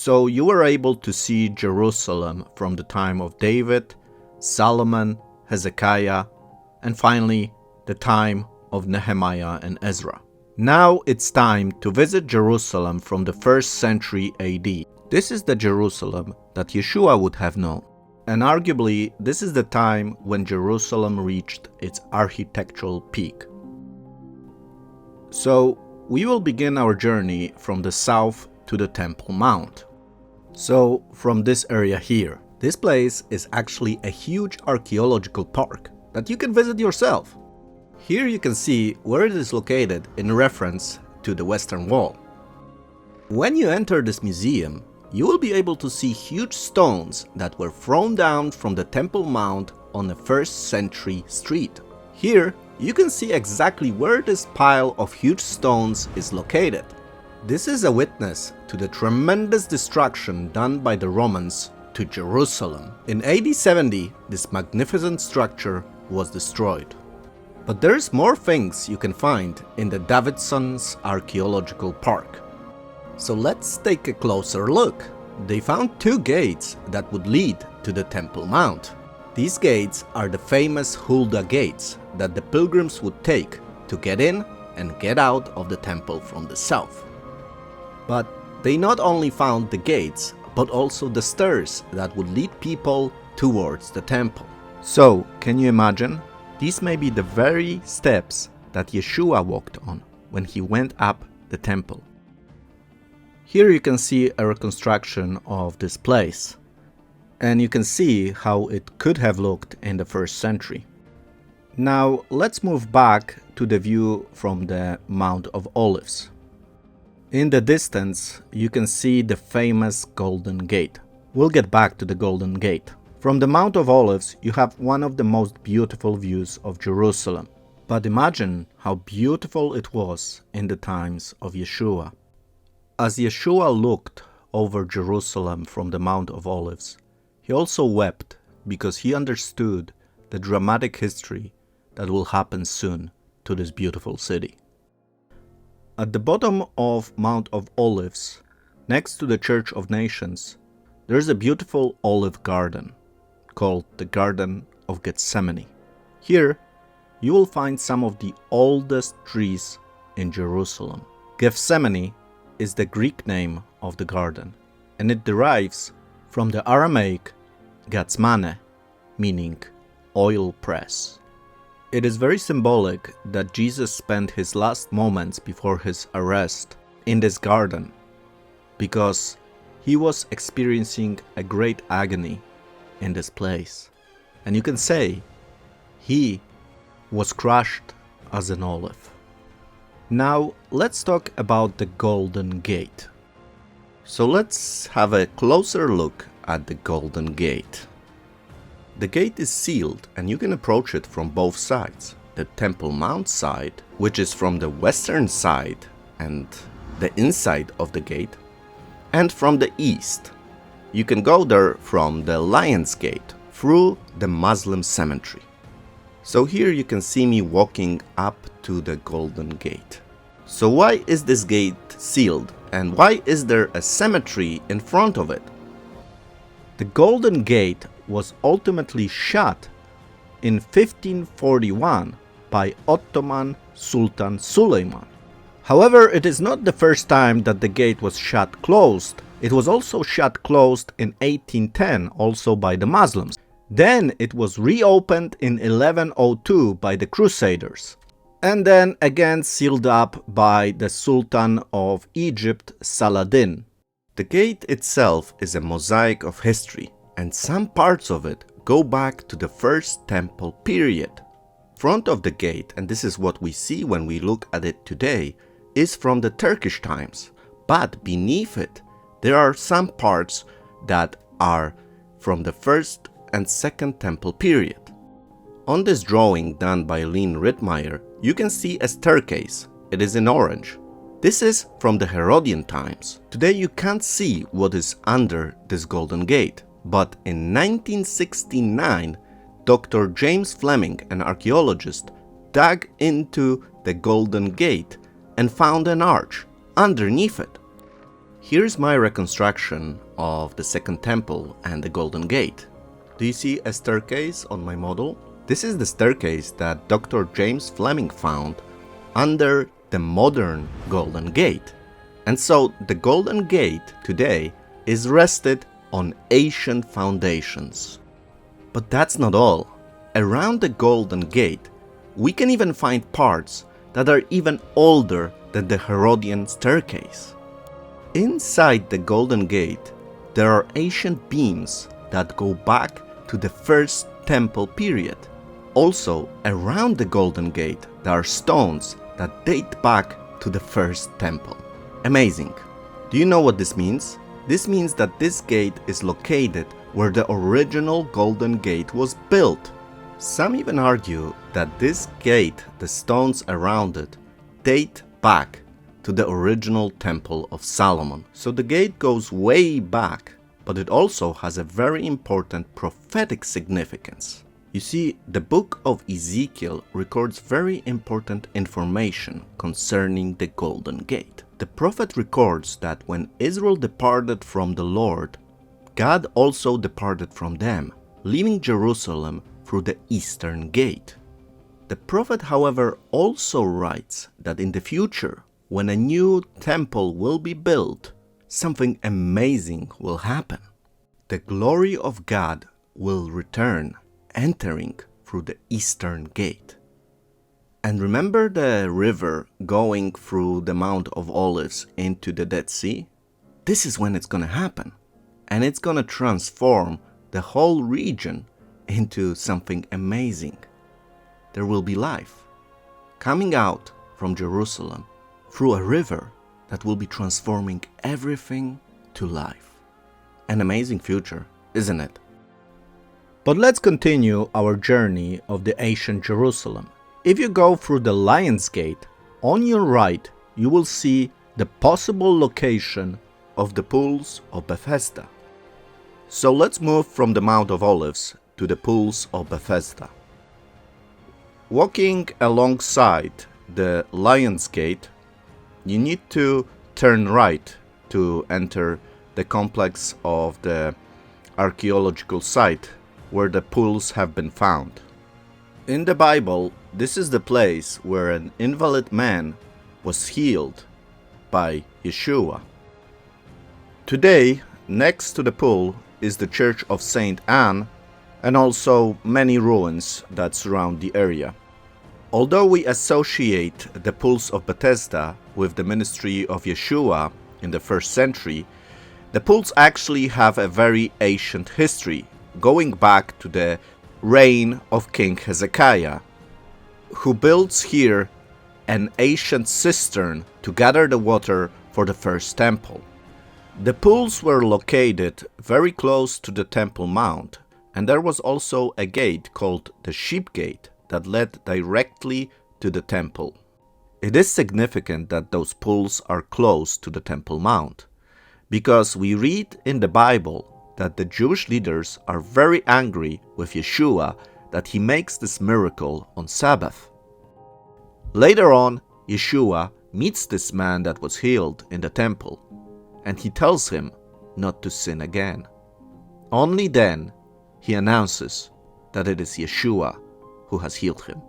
So you were able to see Jerusalem from the time of David, Solomon, Hezekiah, and finally the time of Nehemiah and Ezra. Now it's time to visit Jerusalem from the 1st century AD. This is the Jerusalem that Yeshua would have known. And arguably, this is the time when Jerusalem reached its architectural peak. So, we will begin our journey from the south to the Temple Mount. So, from this area here. This place is actually a huge archaeological park that you can visit yourself. Here you can see where it is located in reference to the Western Wall. When you enter this museum, you will be able to see huge stones that were thrown down from the Temple Mount on a 1st century street. Here, you can see exactly where this pile of huge stones is located. This is a witness to the tremendous destruction done by the Romans to Jerusalem. In AD 70, this magnificent structure was destroyed. But there's more things you can find in the Davidson's Archaeological Park. So let's take a closer look. They found 2 gates that would lead to the Temple Mount. These gates are the famous Hulda gates that the pilgrims would take to get in and get out of the temple from the south. But they not only found the gates, but also the stairs that would lead people towards the temple. So, can you imagine? These may be the very steps that Yeshua walked on when he went up the temple. Here you can see a reconstruction of this place, and you can see how it could have looked in the 1st century. Now let's move back to the view from the Mount of Olives. In the distance you can see the famous Golden Gate. We'll get back to the Golden Gate. From the Mount of Olives you have one of the most beautiful views of Jerusalem. But imagine how beautiful it was in the times of Yeshua. As Yeshua looked over Jerusalem from the Mount of Olives, he also wept because he understood the dramatic history that will happen soon to this beautiful city. At the bottom of Mount of Olives, next to the Church of Nations, there is a beautiful olive garden called the Garden of Gethsemane. Here, you will find some of the oldest trees in Jerusalem. Gethsemane is the Greek name of the garden, and it derives from the Aramaic Gethsemane, meaning oil press. It is very symbolic that Jesus spent his last moments before his arrest in this garden, because he was experiencing a great agony in this place. And you can say he was crushed as an olive. Now let's talk about the Golden Gate. So let's have a closer look at the Golden Gate. The gate is sealed and you can approach it from both sides. The Temple Mount side, which is from the western side and the inside of the gate, and from the east. You can go there from the Lion's Gate through the Muslim cemetery. So here you can see me walking up to the Golden Gate. So why is this gate sealed and why is there a cemetery in front of it? The Golden Gate was ultimately shut in 1541 by Ottoman Sultan Suleiman. However, it is not the first time that the gate was shut closed. It was also shut closed in 1810, also by the Muslims. Then it was reopened in 1102 by the Crusaders, and then again sealed up by the Sultan of Egypt, Saladin. The gate itself is a mosaic of history, and some parts of it go back to the First Temple period. Front of the gate, and this is what we see when we look at it today, is from the Turkish times, but beneath it there are some parts that are from the First and Second Temple period. On this drawing done by Ritmeyer, you can see a staircase. It is in orange. This is from the Herodian times. Today you can't see what is under this Golden Gate, but in 1969, Dr. James Fleming, an archaeologist, dug into the Golden Gate and found an arch underneath it. Here's my reconstruction of the Second Temple and the Golden Gate. Do you see a staircase on my model? This is the staircase that Dr. James Fleming found under the modern Golden Gate. And so the Golden Gate today is rested on ancient foundations. But that's not all. Around the Golden Gate, we can even find parts that are even older than the Herodian staircase. Inside the Golden Gate, there are ancient beams that go back to the First Temple period. Also, around the Golden Gate, there are stones that date back to the First Temple. Amazing. Do you know what this means? This means that this gate is located where the original Golden Gate was built. Some even argue that this gate, the stones around it, date back to the original Temple of Solomon. So the gate goes way back, but it also has a very important prophetic significance. You see, the book of Ezekiel records very important information concerning the Golden Gate. The prophet records that when Israel departed from the Lord, God also departed from them, leaving Jerusalem through the eastern gate. The prophet, however, also writes that in the future, when a new temple will be built, something amazing will happen. The glory of God will return, entering through the eastern gate. And remember the river going through the Mount of Olives into the Dead Sea? This is when it's going to happen. And it's going to transform the whole region into something amazing. There will be life coming out from Jerusalem through a river that will be transforming everything to life. An amazing future, isn't it? But let's continue our journey of the ancient Jerusalem. If you go through the Lion's Gate, on your right you will see the possible location of the pools of Bethesda. So let's move from the Mount of Olives to the pools of Bethesda. Walking alongside the Lion's Gate, you need to turn right to enter the complex of the archaeological site where the pools have been found. In the Bible, this is the place where an invalid man was healed by Yeshua. Today, next to the pool is the Church of Saint Anne and also many ruins that surround the area. Although we associate the pools of Bethesda with the ministry of Yeshua in the 1st century, the pools actually have a very ancient history, going back to the reign of King Hezekiah, who builds here an ancient cistern to gather the water for the First Temple. The pools were located very close to the Temple Mount, and there was also a gate called the Sheep Gate that led directly to the temple. It is significant that those pools are close to the Temple Mount, because we read in the Bible that the Jewish leaders are very angry with Yeshua that he makes this miracle on Sabbath. Later on, Yeshua meets this man that was healed in the temple, and he tells him not to sin again. Only then he announces that it is Yeshua who has healed him.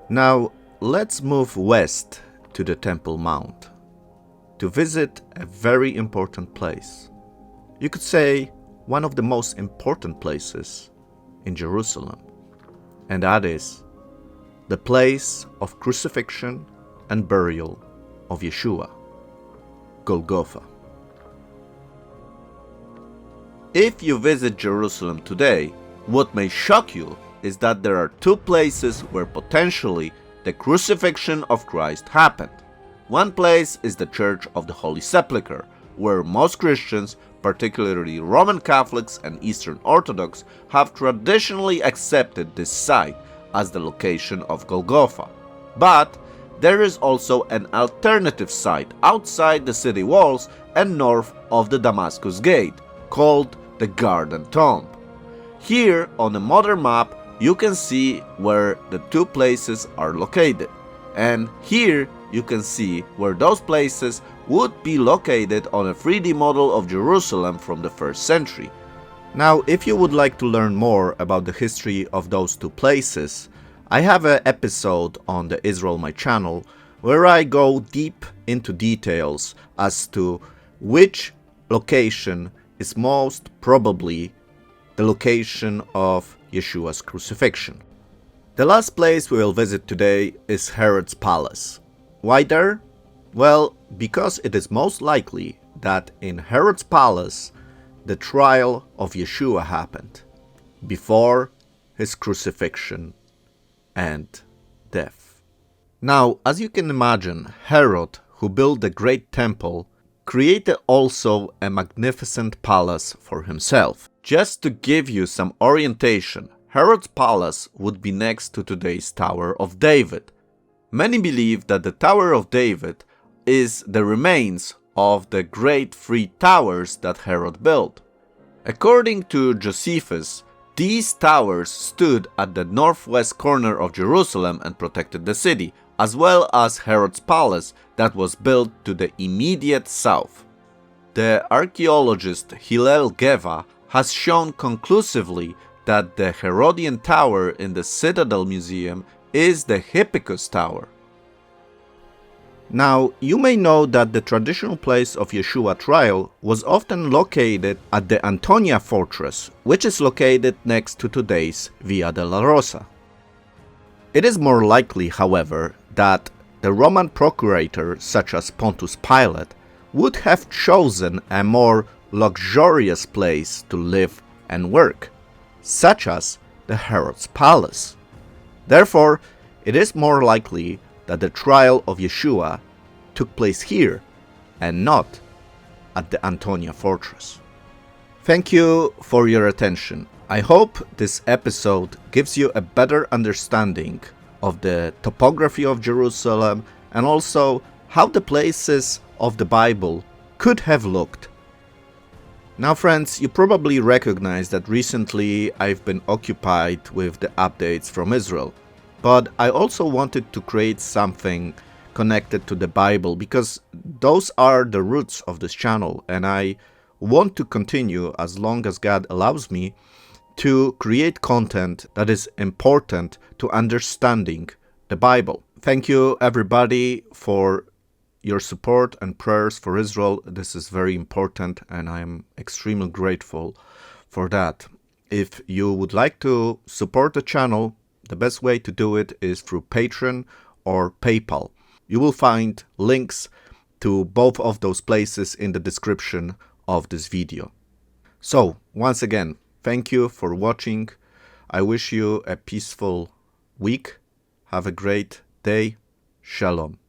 Now, let's move west to the Temple Mount to visit a very important place. You could say one of the most important places in Jerusalem, and that is the place of crucifixion and burial of Yeshua, Golgotha. If you visit Jerusalem today, what may shock you is that there are two places where potentially the crucifixion of Christ happened. One place is the Church of the Holy Sepulchre, where most Christians, particularly Roman Catholics and Eastern Orthodox, have traditionally accepted this site as the location of Golgotha. But there is also an alternative site outside the city walls and north of the Damascus Gate, called the Garden Tomb. Here on a modern map you can see where the two places are located, And here you can see where those places would be located on a 3D model of Jerusalem from the 1st century. Now, if you would like to learn more about the history of those two places, I have an episode on the Israel MyChannel where I go deep into details as to which location is most probably the location of Yeshua's crucifixion. The last place we will visit today is Herod's palace. Why there? Well, because it is most likely that in Herod's palace the trial of Yeshua happened before his crucifixion and death. Now, as you can imagine, Herod, who built the great temple, created also a magnificent palace for himself. Just to give you some orientation, Herod's palace would be next to today's Tower of David. Many believe that the Tower of David is the remains of the great 3 towers that Herod built. According to Josephus, these towers stood at the northwest corner of Jerusalem and protected the city, as well as Herod's palace that was built to the immediate south. The archaeologist Hillel Geva has shown conclusively that the Herodian Tower in the Citadel Museum is the Hippicus Tower. Now, you may know that the traditional place of Yeshua trial was often located at the Antonia fortress, which is located next to today's Via della Rosa. It is more likely, however, that the Roman procurator, such as Pontius Pilate, would have chosen a more luxurious place to live and work, such as the Herod's palace. Therefore, it is more likely that the trial of Yeshua took place here and not at the Antonia fortress. Thank you for your attention. I hope this episode gives you a better understanding of the topography of Jerusalem and also how the places of the Bible could have looked. Now friends, you probably recognize that recently I've been occupied with the updates from Israel. But I also wanted to create something connected to the Bible because those are the roots of this channel, and I want to continue, as long as God allows me, to create content that is important to understanding the Bible. Thank you everybody for your support and prayers for Israel. This is very important and I'm extremely grateful for that. If you would like to support the channel, the best way to do it is through Patreon or PayPal. You will find links to both of those places in the description of this video. So, once again, thank you for watching. I wish you a peaceful week. Have a great day. Shalom.